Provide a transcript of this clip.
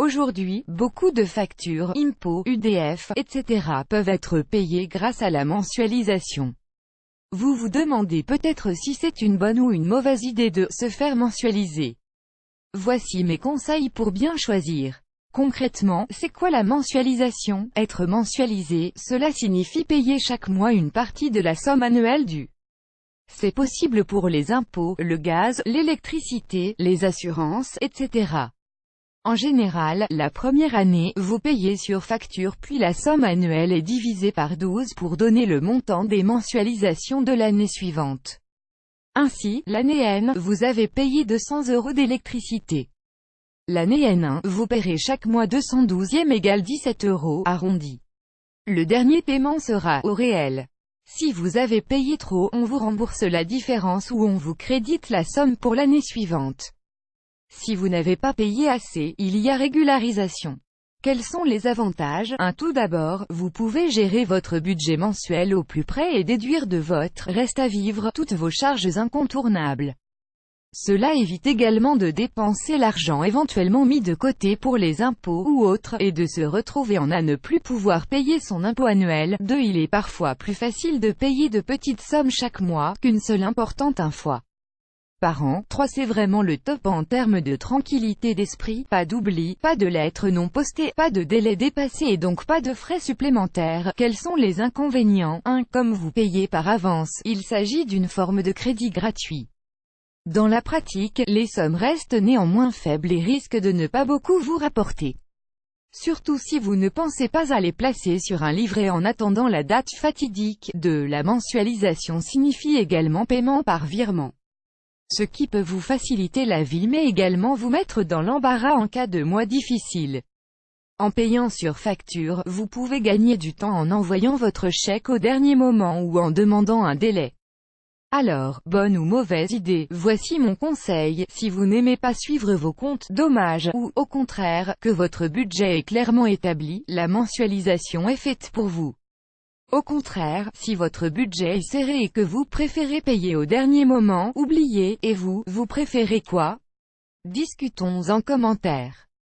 Aujourd'hui, beaucoup de factures, impôts, UDF, etc. peuvent être payées grâce à la mensualisation. Vous vous demandez peut-être si c'est une bonne ou une mauvaise idée de se faire mensualiser. Voici mes conseils pour bien choisir. Concrètement, c'est quoi la mensualisation? Être mensualisé, cela signifie payer chaque mois une partie de la somme annuelle due. C'est possible pour les impôts, le gaz, l'électricité, les assurances, etc. En général, la première année, vous payez sur facture puis la somme annuelle est divisée par 12 pour donner le montant des mensualisations de l'année suivante. Ainsi, l'année N, vous avez payé 200 € d'électricité. L'année N1, vous paierez chaque mois 212e égale 17 € arrondi. Le dernier paiement sera au réel. Si vous avez payé trop, on vous rembourse la différence ou on vous crédite la somme pour l'année suivante. Si vous n'avez pas payé assez, il y a régularisation. Quels sont les avantages? Tout d'abord, vous pouvez gérer votre budget mensuel au plus près et déduire de votre reste à vivre toutes vos charges incontournables. Cela évite également de dépenser l'argent éventuellement mis de côté pour les impôts ou autres, et de se retrouver à ne plus pouvoir payer son impôt annuel. 2. Il est parfois plus facile de payer de petites sommes chaque mois, qu'une seule importante fois par an. 3. C'est vraiment le top en termes de tranquillité d'esprit, pas d'oubli, pas de lettres non postées, pas de délai dépassé et donc pas de frais supplémentaires. Quels sont les inconvénients? 1. Comme vous payez par avance, il s'agit d'une forme de crédit gratuit. Dans la pratique, les sommes restent néanmoins faibles et risquent de ne pas beaucoup vous rapporter. Surtout si vous ne pensez pas à les placer sur un livret en attendant la date fatidique. 2. La mensualisation signifie également paiement par virement. Ce qui peut vous faciliter la vie mais également vous mettre dans l'embarras en cas de mois difficile. En payant sur facture, vous pouvez gagner du temps en envoyant votre chèque au dernier moment ou en demandant un délai. Alors, bonne ou mauvaise idée? Voici mon conseil. Si vous n'aimez pas suivre vos comptes, dommage, ou, au contraire, que votre budget est clairement établi, la mensualisation est faite pour vous. Au contraire, si votre budget est serré et que vous préférez payer au dernier moment, oubliez, et vous préférez quoi? Discutons en commentaire.